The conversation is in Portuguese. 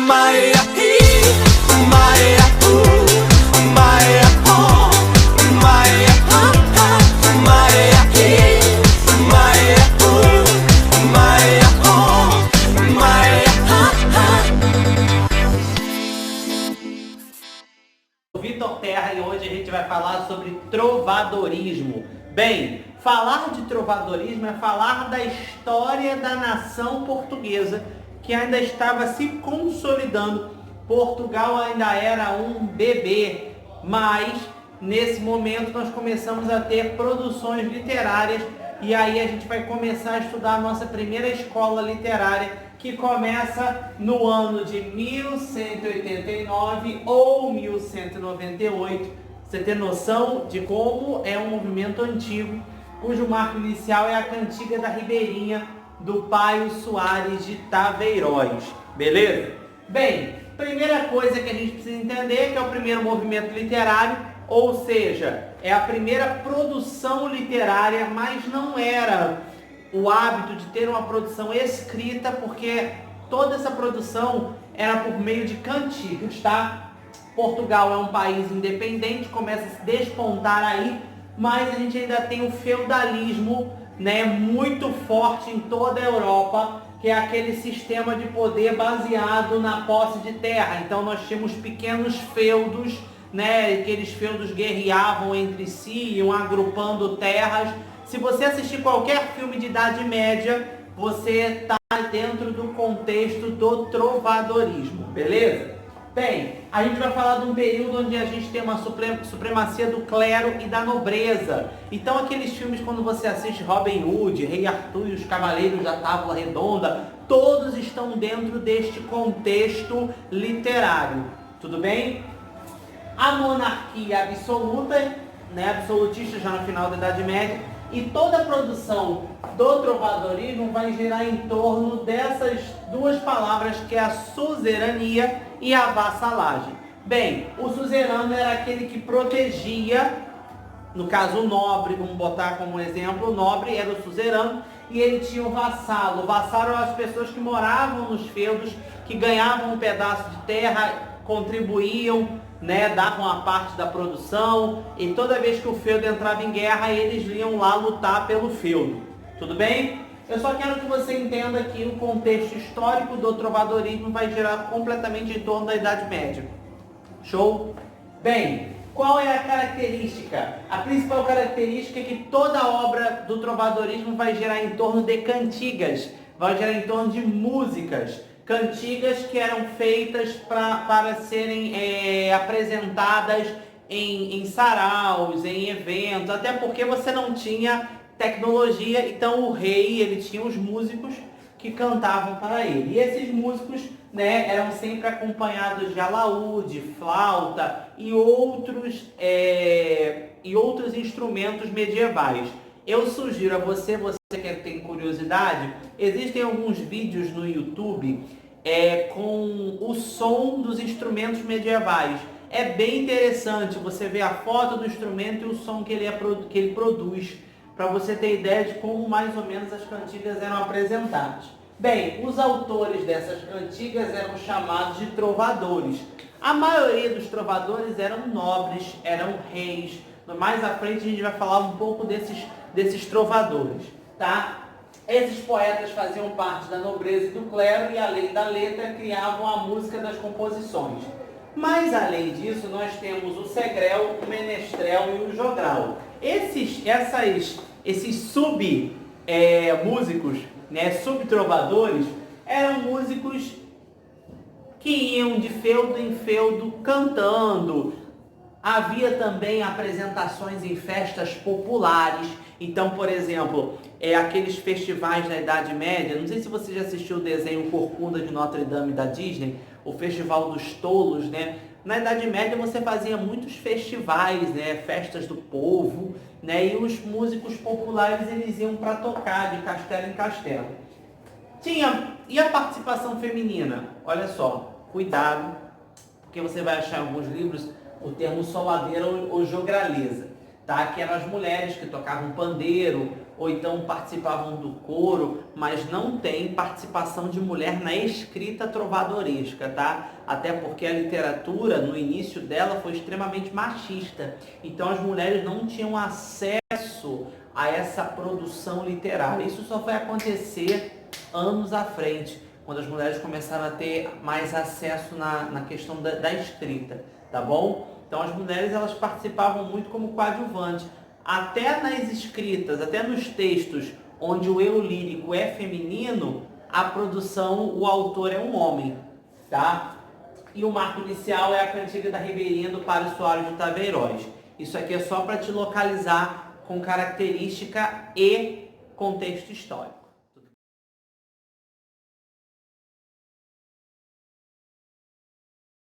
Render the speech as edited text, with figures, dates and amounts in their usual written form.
Maia, Maia, Maia, Maia, Maia, Maia, Maia, Maia. Vitor Terra, e hoje a gente vai falar sobre trovadorismo. Bem, falar de trovadorismo é falar da história da nação portuguesa, que ainda estava se consolidando. Portugal ainda era um bebê, mas nesse momento nós começamos a ter produções literárias, e aí a gente vai começar a estudar a nossa primeira escola literária, que começa no ano de 1189 ou 1198. Você tem noção de como é um movimento antigo, cujo marco inicial é a Cantiga da Ribeirinha, do Paio Soares de Taveiróis, beleza? Bem, primeira coisa que a gente precisa entender é que é o primeiro movimento literário, ou seja, é a primeira produção literária, mas não era o hábito de ter uma produção escrita, porque toda essa produção era por meio de cantigos, tá? Portugal é um país independente, começa a se despontar aí, mas a gente ainda tem o feudalismo, né, muito forte em toda a Europa, que é aquele sistema de poder baseado na posse de terra. Então nós tínhamos pequenos feudos, né, aqueles feudos guerreavam entre si, iam agrupando terras. Se você assistir qualquer filme de Idade Média, você está dentro do contexto do trovadorismo, beleza? Bem, a gente vai falar de um período onde a gente tem uma supremacia do clero e da nobreza. Então aqueles filmes, quando você assiste Robin Hood, Rei Arthur e os Cavaleiros da Távola Redonda, todos estão dentro deste contexto literário, tudo bem? A monarquia absoluta, né, absolutista já no final da Idade Média, e toda a produção do trovadorismo vai girar em torno dessas duas palavras, que é a suzerania e a vassalagem. Bem, o suzerano era aquele que protegia, no caso o nobre, vamos botar como exemplo, o nobre era o suzerano, e ele tinha o vassalo. O vassalo eram as pessoas que moravam nos feudos, que ganhavam um pedaço de terra, contribuíam, né, davam a parte da produção, e toda vez que o feudo entrava em guerra, eles iam lá lutar pelo feudo. Tudo bem? Eu só quero que você entenda que o contexto histórico do trovadorismo vai girar completamente em torno da Idade Média. Show? Bem, qual é a característica? A principal característica é que toda obra do trovadorismo vai girar em torno de cantigas, vai girar em torno de músicas. Cantigas que eram feitas para serem apresentadas em saraus, em eventos, até porque você não tinha tecnologia, então o rei, ele tinha os músicos que cantavam para ele. E esses músicos, né, eram sempre acompanhados de alaúde, flauta e outros instrumentos medievais. Eu sugiro a você que tem curiosidade, existem alguns vídeos no YouTube com o som dos instrumentos medievais. É bem interessante você ver a foto do instrumento e o som que ele produz, para você ter ideia de como mais ou menos as cantigas eram apresentadas. Bem, os autores dessas cantigas eram chamados de trovadores. A maioria dos trovadores eram nobres, eram reis. Mais à frente a gente vai falar um pouco desses trovadores, tá? Esses poetas faziam parte da nobreza e do clero, e além da letra criavam a música das composições. Mas além disso, nós temos o segrel, o menestrel e o jogral. Esses músicos, né, subtrovadores, eram músicos que iam de feudo em feudo cantando. Havia também apresentações em festas populares. Então, por exemplo, aqueles festivais da Idade Média, não sei se você já assistiu o desenho Corcunda de Notre Dame da Disney, o Festival dos Tolos, né? Na Idade Média você fazia muitos festivais, né? Festas do povo, né? E os músicos populares, eles iam para tocar de castelo em castelo. E a participação feminina? Olha só, cuidado, porque você vai achar em alguns livros o termo soladeira ou jograleza, tá? Que eram as mulheres que tocavam pandeiro, ou então participavam do coro, mas não tem participação de mulher na escrita trovadoresca, tá? Até porque a literatura, no início dela, foi extremamente machista. Então as mulheres não tinham acesso a essa produção literária. Isso só vai acontecer anos à frente, quando as mulheres começaram a ter mais acesso na questão da escrita, tá bom? Então as mulheres, elas participavam muito como coadjuvantes. Até nas escritas, até nos textos onde o eu lírico é feminino, a produção, o autor é um homem, tá? E o marco inicial é a cantiga da Ribeirinha do Páreo Soares de Taveiroz. Isso aqui é só para te localizar com característica e contexto histórico.